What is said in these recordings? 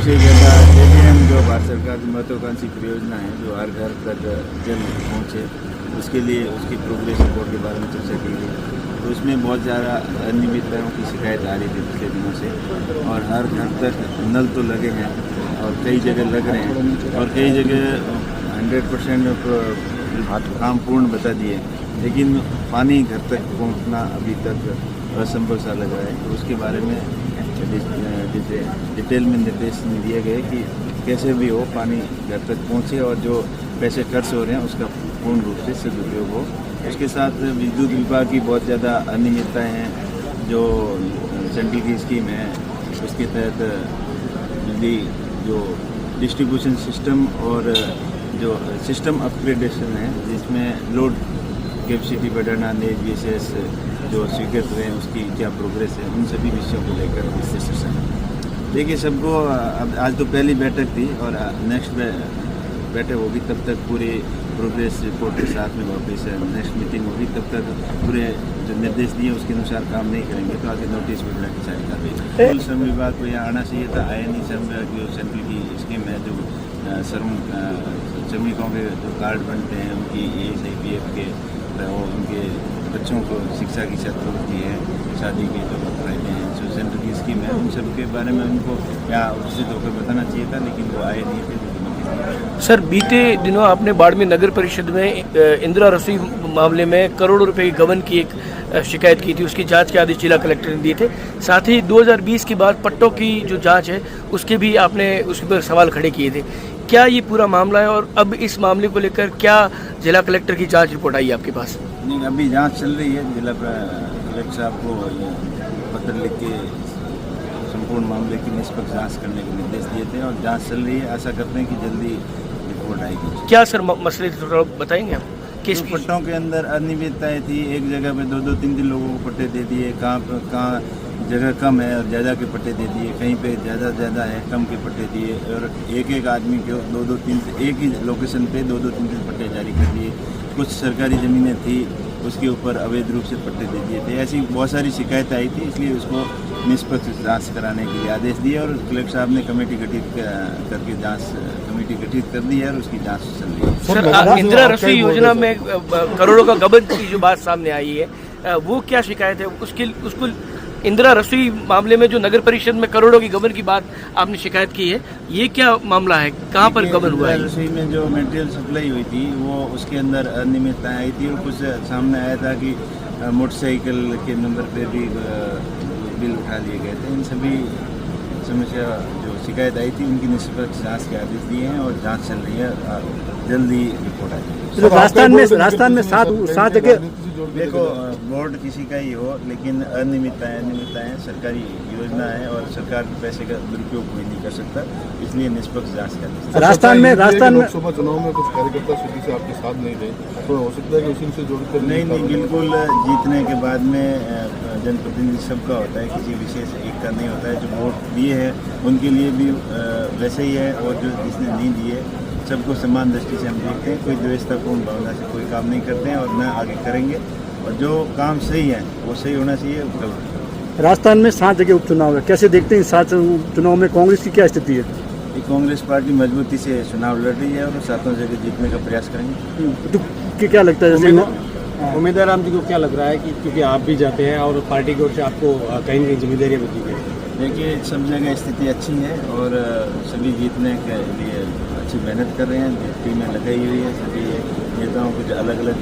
सबसे ज़्यादा JJM जो भारत सरकार की महत्वाकांक्षी परियोजना है जो हर घर तक जल पहुँचे, उसके लिए उसकी प्रोग्रेस रिपोर्ट के बारे में चर्चा की गई। तो उसमें बहुत ज़्यादा अनियमितताओं की शिकायत आ रही थी पिछले दिनों से, और हर घर तक नल तो लगे हैं और कई जगह लग रहे हैं और कई जगह 100% काम पूर्ण बता दिए, लेकिन पानी घर तक पहुंचना अभी तक असंभव सा लग रहा है। तो उसके बारे में डिटेल में निर्देश दिए गए कि कैसे भी हो पानी घर तक पहुंचे और जो पैसे खर्च हो रहे हैं उसका पूर्ण रूप से सदुपयोग हो। उसके साथ विद्युत विभाग की बहुत ज़्यादा अनियमितताएँ हैं। जो सेंट्रल की स्कीम है उसके तहत बिजली जो डिस्ट्रीब्यूशन सिस्टम और जो सिस्टम अपग्रेडेशन है जिसमें लोड कैपेसिटी बढ़ाना, नेट VSS जो स्वीकृत हुए हैं उसकी क्या प्रोग्रेस है, उन सभी विषयों को लेकर विशेष सेशन है। देखिए सबको अब आज तो पहली बैठक थी और नेक्स्ट बैठक होगी, तब तक पूरी प्रोग्रेस रिपोर्ट के साथ में वापस नेक्स्ट मीटिंग होगी, तब तक पूरे जो निर्देश दिए उसके अनुसार काम नहीं करेंगे तो आगे नोटिस वगैरह की जारी कर देंगे। श्रम विभाग को यहाँ आना चाहिए था, आया नहीं। श्रम विभाग की सेंट्रल की स्कीम है जो श्रमिकों के जो कार्ड बनते हैं उनकी ESIPF के और उनके बच्चों को शिक्षा की छात्रवृत्ति है, शादी के जो फायदे हैं, जो सेंटर की स्कीम है, उन सब के बारे में उनको यहाँ उपस्थित होकर बताना चाहिए था, लेकिन वो आए नहीं थे। सर बीते दिनों आपने बाड़मेर नगर परिषद में इंदिरा रसोई मामले में करोड़ों रुपए की गबन की एक शिकायत की थी, उसकी जांच के आदेश जिला कलेक्टर ने दिए थे। साथ ही 2020 के बाद पट्टों की जो जांच है उसके भी आपने उसके पर सवाल खड़े किए थे। क्या ये पूरा मामला है और अब इस मामले को लेकर क्या जिला कलेक्टर की जांच रिपोर्ट आई आपके पास? नहीं, अभी जांच चल रही है। जिला कलेक्टर साहब को पत्र लिख के संपूर्ण मामले की निष्पक्ष जांच करने के निर्देश दिए थे और जांच चल रही है। आशा करते हैं कि जल्दी रिपोर्ट आएगी। क्या सर मसले थोड़ा बताएंगे आप? किस पट्टों के अंदर अनियमितताएं थी, एक जगह पे 2-2, 3-3 लोगों को पट्टे दे दिए, कहाँ जगह कम है और ज़्यादा के पट्टे दे दिए, कहीं पे ज़्यादा है कम के पट्टे दिए, और एक आदमी को 2-2, 3 एक ही लोकेशन पे 2-2, 3-3 पट्टे जारी कर दिए। कुछ सरकारी ज़मीनें थी उसके ऊपर अवैध रूप से पट्टे दे दिए थे। ऐसी बहुत सारी शिकायत आई थी, इसलिए उसको निष्पक्ष जांच कराने के लिए आदेश दिए और कलेक्टर साहब ने कमेटी गठित करके जांच कमेटी गठित कर दी है और उसकी जांच चल रही है। सर इंदिरा रसोई योजना में करोड़ों का गबन की जो बात सामने आई है वो क्या शिकायत है? उसको इंदिरा रसोई मामले में जो नगर परिषद में करोड़ों की गबन की बात आपने शिकायत की है, ये क्या मामला है? कहाँ पर गबन हुआ है? रसोई में जो मटेरियल सप्लाई हुई थी वो उसके अंदर अनियमितताएं आई थी और कुछ सामने आया था कि मोटरसाइकिल के नंबर पे भी बिल उठा लिए गए थे। इन सभी समस्या जो शिकायत आई थी उनकी निष्पक्ष जांच के आदेश दिए हैं और जांच चल रही है, जल्दी रिपोर्ट आएगी। राजस्थान में 7 जगह देखो बोर्ड किसी का ही हो, लेकिन अनियमितताएं सरकारी योजना है और सरकार के पैसे का दुरुपयोग कोई नहीं कर सकता, इसलिए निष्पक्ष जांच कर। राजस्थान में लोकसभा चुनाव में कुछ कार्यकर्ता स्थिति से आपके साथ नहीं रहे, तो हो सकता है कि उसी से जोड़कर नहीं, बिल्कुल जीतने के बाद में जनप्रतिनिधि सबका होता है, किसी विशेष एक का नहीं होता है। जो वोट दिए हैं उनके लिए भी वैसे ही है और जो जिसने नहीं दिए सबको समान दृष्टि से हम देखते हैं। कोई द्वेषतापूर्ण भावना से कोई काम नहीं करते हैं और न आगे करेंगे, और जो काम सही है वो सही होना चाहिए। राजस्थान में 7 जगह उपचुनाव है, कैसे देखते हैं 7 चुनाव में कांग्रेस की क्या स्थिति है? कांग्रेस पार्टी मजबूती से चुनाव लड़ रही है और 7 जगह जीतने का प्रयास करेंगे। तो क्या लगता है जैसे उम्मीदवार राम जी को क्या लग रहा है कि क्योंकि आप भी जाते हैं और पार्टी की ओर से आपको कहीं कहीं जिम्मेदारियाँ भी दी गई? देखिए सब जगह स्थिति अच्छी है और सभी जीतने के लिए अच्छी मेहनत कर रहे हैं, टीमें लगाई हुई है, सभी नेताओं को अलग अलग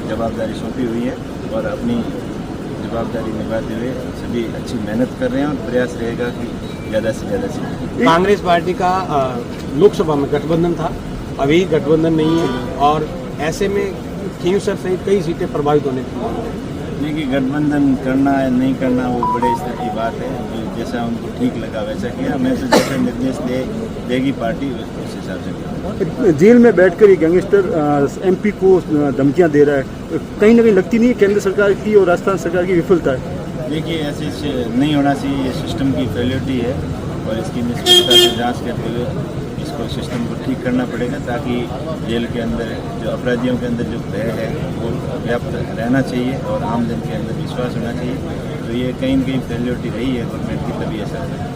जवाबदारी सौंपी हुई है और अपनी जवाबदारी निभाते हुए सभी अच्छी मेहनत कर रहे हैं और प्रयास रहेगा कि ज़्यादा से ज़्यादा सीटें। कांग्रेस पार्टी का लोकसभा में गठबंधन था, अभी गठबंधन नहीं है और ऐसे में खींवसर सहित कई सीटें प्रभावित होने की। देखिए गठबंधन करना है नहीं करना वो बड़े स्तर की बात है, जैसा उनको ठीक लगा वैसा किया। मैं तो जैसा निर्देश देगी पार्टी उस हिसाब से किया। जेल में बैठकर ये गैंगस्टर MP को धमकियां दे रहा है, कहीं ना कहीं लगती नहीं है केंद्र सरकार की और राजस्थान सरकार की विफलता है? देखिए ऐसे नहीं होना चाहिए, ये सिस्टम की फेलियरिटी है और इसकी निष्पक्षता से जांच करते हुए इसको सिस्टम को ठीक करना पड़ेगा ताकि जेल के अंदर जो अपराधियों के अंदर जो भय है वो व्याप्त रहना चाहिए और आम जन के अंदर विश्वास होना चाहिए। तो ये कहीं न कहीं फेलियरिटी रही है गवर्नमेंट की, तभी ऐसा है।